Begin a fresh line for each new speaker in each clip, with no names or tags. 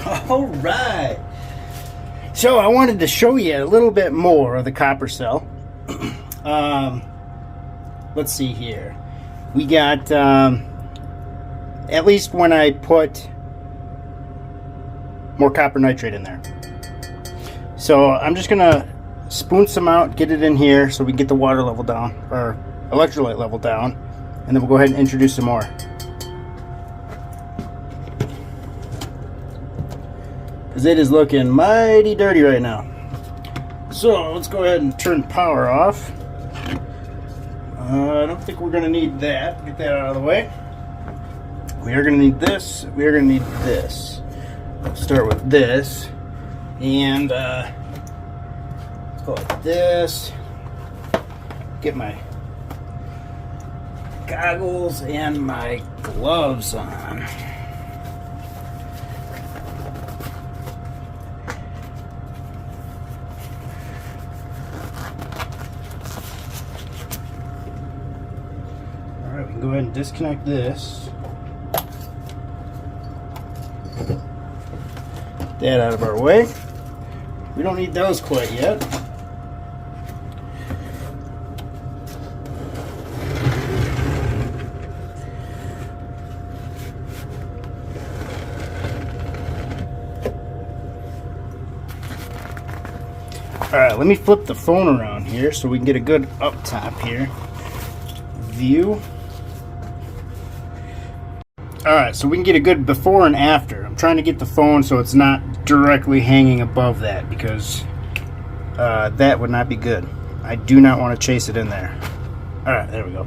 All right. So I wanted to show you a little bit more of the copper cell. Let's see here. We got, at least when I put more copper nitrate in there. So I'm just gonna spoon some out, get it in here so we can get the water level down, or electrolyte level down, and then we'll go ahead and introduce some more. Because it is looking mighty dirty right now. So let's go ahead and turn power off. I don't think we're going to need that. Get that out of the way. We are going to need this. We are going to need this. Let's start with this. And let's go like this. Get my goggles and my gloves on. Alright, we can go ahead and disconnect this. Get that out of our way. We don't need those quite yet. Alright, let me flip the phone around here so we can get a good up top here view. Alright, so we can get a good before and after. I'm trying to get the phone so it's not directly hanging above that, because that would not be good. I do not want to chase it in there. Alright, there we go.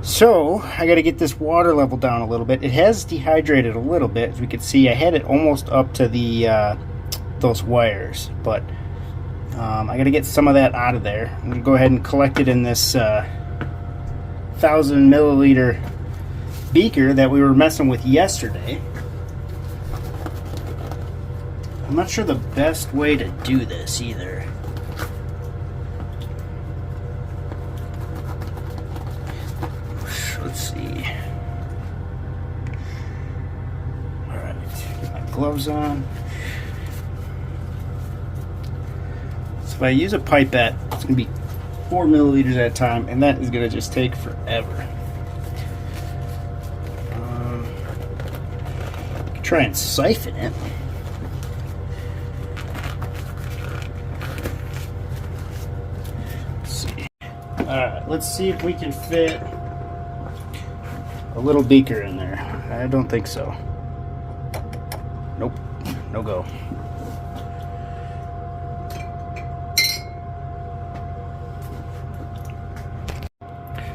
So, I got to get this water level down a little bit. It has dehydrated a little bit. As we can see, I had it almost up to the those wires, but I got to get some of that out of there. I'm going to go ahead and collect it in this 1,000 milliliter beaker that we were messing with yesterday. I'm not sure the best way to do this either. Let's see. Alright, get my gloves on. So if I use a pipette, it's going to be 4 milliliters at a time, and that is going to just take forever. Try and siphon it. Let's see. Alright, let's see if we can fit a little beaker in there. I don't think so. Nope, no go.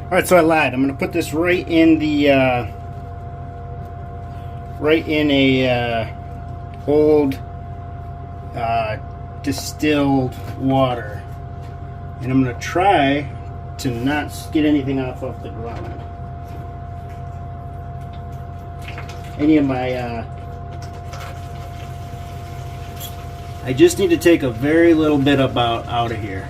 Alright, so I lied. I'm going to put this right in the old distilled water, and I'm going to try to not get anything off of the ground. Any of my I just need to take a very little bit about out of here.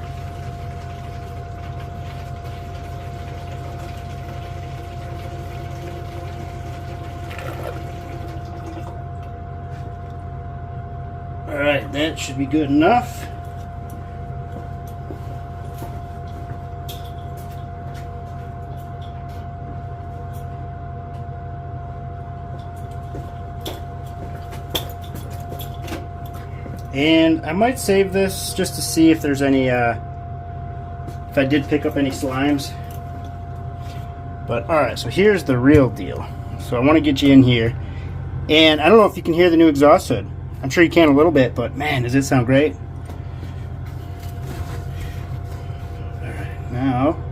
Alright, that should be good enough. And I might save this just to see if there's any, if I did pick up any slimes. But alright, so here's the real deal. So I want to get you in here. And I don't know if you can hear the new exhaust hood. I'm sure you can a little bit, but man, does it sound great. Alright, now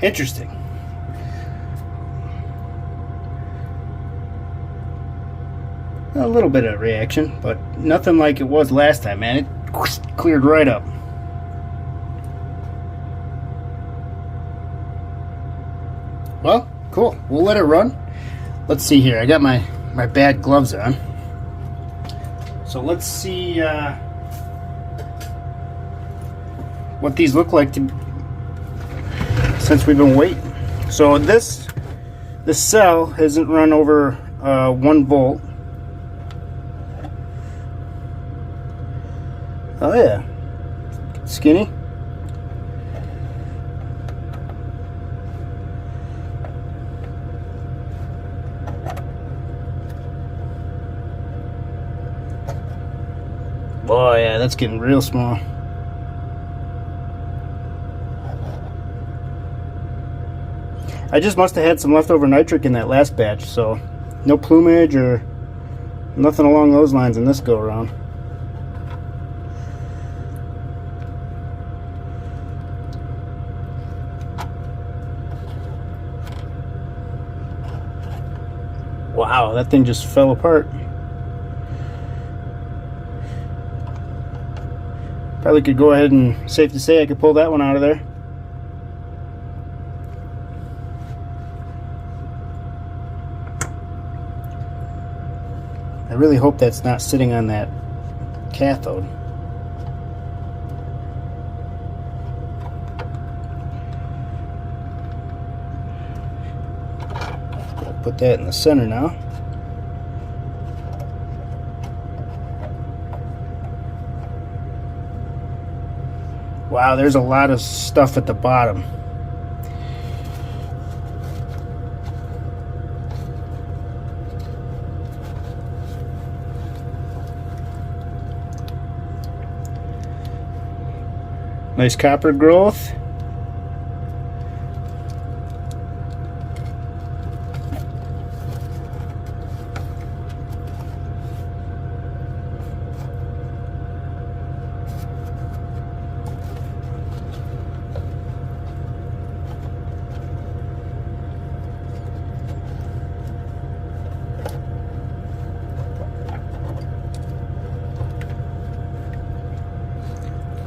interesting. A little bit of reaction, but nothing like it was last time, man. It cleared right up. we'll let it run. Let's see here. I got my bad gloves on. So let's see what these look like since we've been waiting. So this cell hasn't run over 1 volt. Oh yeah, skinny. Oh yeah, that's getting real small. I just must have had some leftover nitric in that last batch, so no plumage or nothing along those lines in this go around. Wow, that thing just fell apart. Probably could go ahead and, safe to say, I could pull that one out of there. I really hope that's not sitting on that cathode. Put that in the center now. Wow, there's a lot of stuff at the bottom. Nice copper growth.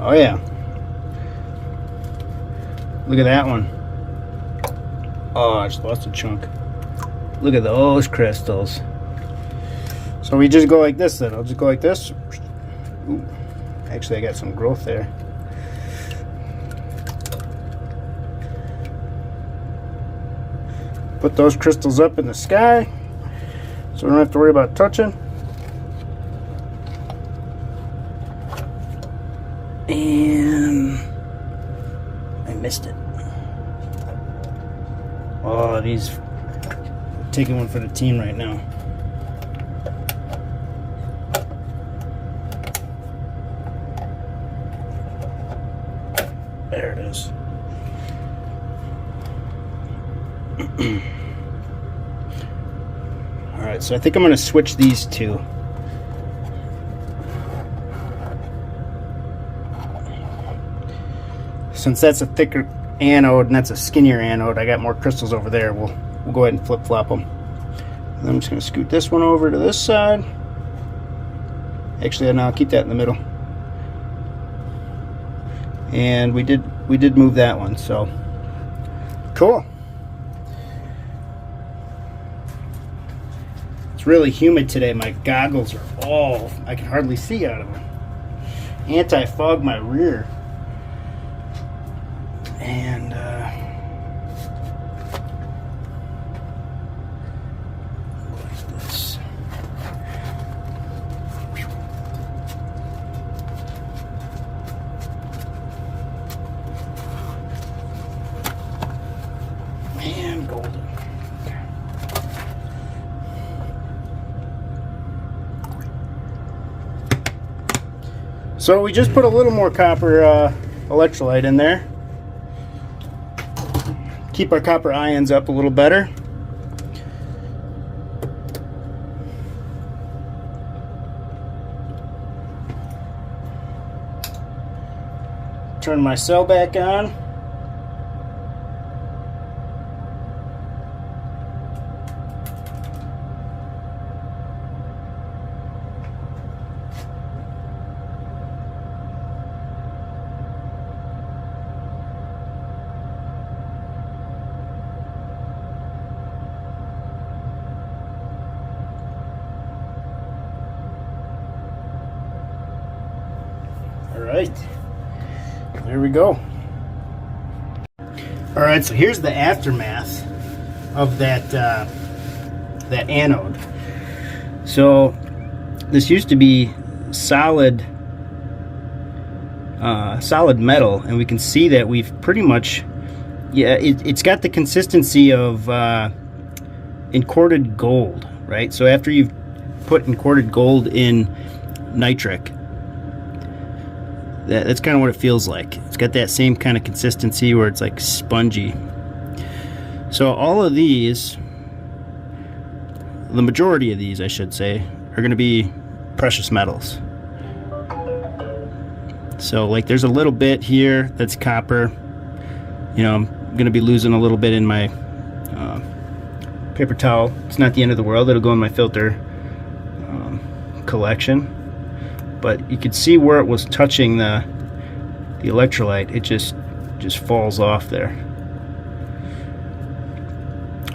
Oh yeah. Look at that one. Oh, I just lost a chunk. Look at those crystals. So we just go like this then. I'll just go like this. Ooh. Actually, I got some growth there. Put those crystals up in the sky so we don't have to worry about touching. And I missed it. Oh, these, taking one for the team right now. There it is. All right, so I think I'm going to switch these two. Since that's a thicker anode and that's a skinnier anode, I got more crystals over there. We'll go ahead and flip-flop them. And then I'm just going to scoot this one over to this side. Actually, no, I'll keep that in the middle. And we did move that one, so cool. It's really humid today. My goggles are all, I can hardly see out of them. Anti-fog my rear. And what's this? And golden. So we just put a little more copper electrolyte in there. Keep our copper ions up a little better. Turn my cell back on. All right, there we go. All right, so here's the aftermath of that that anode. So this used to be solid metal, and we can see that we've pretty much, yeah, it's got the consistency of encorded gold, right? So after you've put encorded gold in nitric, that's kind of what it feels like. It's got that same kind of consistency where it's like spongy. So all of these, the majority of these I should say, are going to be precious metals. So like there's a little bit here that's copper. You know, I'm going to be losing a little bit in my paper towel. It's not the end of the world. It'll go in my filter collection. But you could see where it was touching the electrolyte. It just falls off there.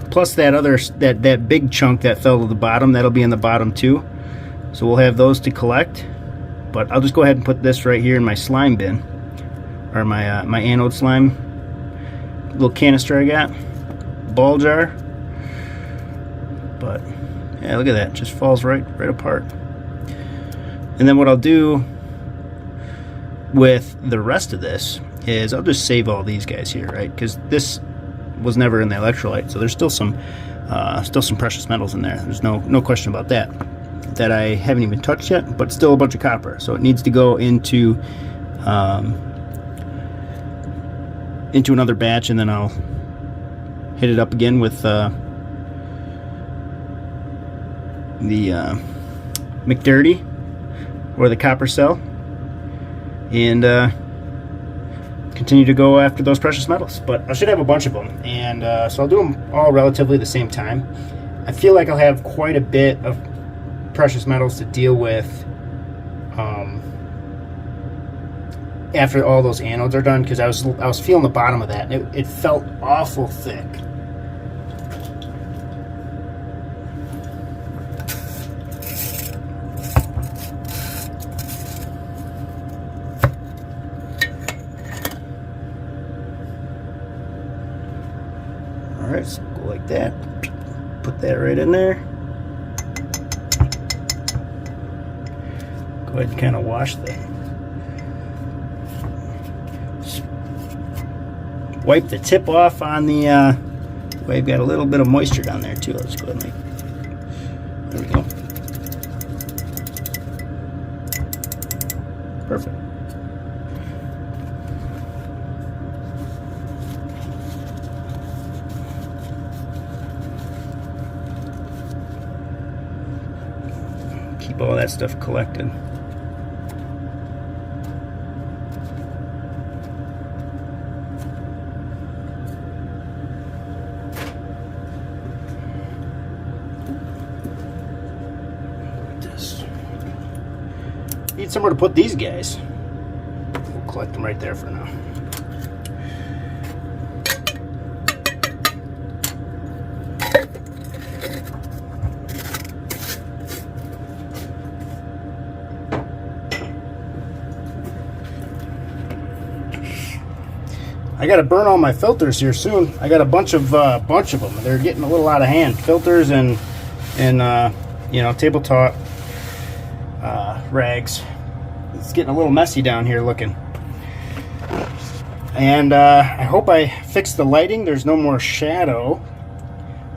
Plus that other that big chunk that fell to the bottom, that'll be in the bottom too. So we'll have those to collect. But I'll just go ahead and put this right here in my slime bin, or my my anode slime little canister I got, ball jar. But yeah, look at that, it just falls right apart. And then what I'll do with the rest of this is I'll just save all these guys here, right? Because this was never in the electrolyte, so there's still some precious metals in there. There's no question about that I haven't even touched yet, but still a bunch of copper. So it needs to go into another batch, and then I'll hit it up again with the McDirty, or the copper cell, and continue to go after those precious metals. But I should have a bunch of them, and so I'll do them all relatively the same time. I feel like I'll have quite a bit of precious metals to deal with after all those anodes are done, because I was feeling the bottom of that, and it felt awful thick. Alright, so go like that. Put that right in there. Go ahead and kind of wash that. Just wipe the tip off on the we've got a little bit of moisture down there too. Let's go ahead and there we go. Perfect. Keep all that stuff collected. Need somewhere to put these guys. We'll collect them right there for now. I gotta burn all my filters here soon. I got a bunch of them. They're getting a little out of hand. Filters and you know, tabletop rags. It's getting a little messy down here looking. And I hope I fixed the lighting. There's no more shadow.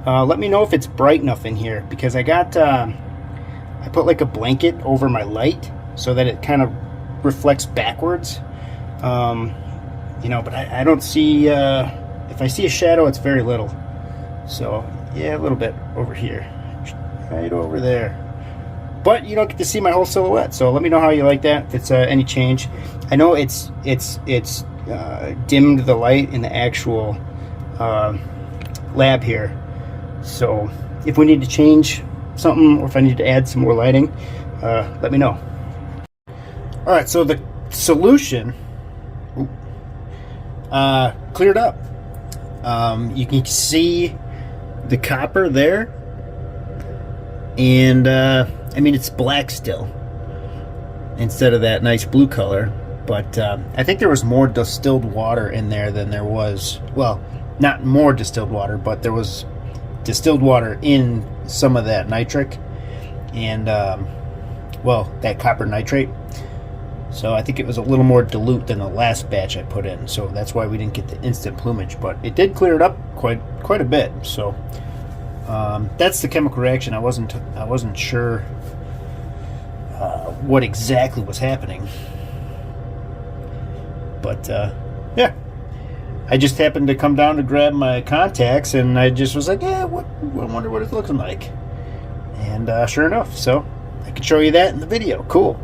Let me know if it's bright enough in here, because I got I put like a blanket over my light so that it kind of reflects backwards. You know, but I don't see, if I see a shadow, it's very little. So yeah, a little bit over here, right over there. But you don't get to see my whole silhouette, so let me know how you like that, if it's any change. I know it's dimmed the light in the actual lab here, so if we need to change something, or if I need to add some more lighting, let me know. Alright, so the solution cleared up. You can see the copper there, and I mean, it's black still instead of that nice blue color. But I think there was more distilled water in there than there was, well, not more distilled water, but there was distilled water in some of that nitric and, well, that copper nitrate. So I think it was a little more dilute than the last batch I put in. So that's why we didn't get the instant plumage, but it did clear it up quite a bit. So that's the chemical reaction. I wasn't sure what exactly was happening. But yeah, I just happened to come down to grab my contacts, and I just was like, yeah, I wonder what it's looking like. And sure enough, so I can show you that in the video. Cool.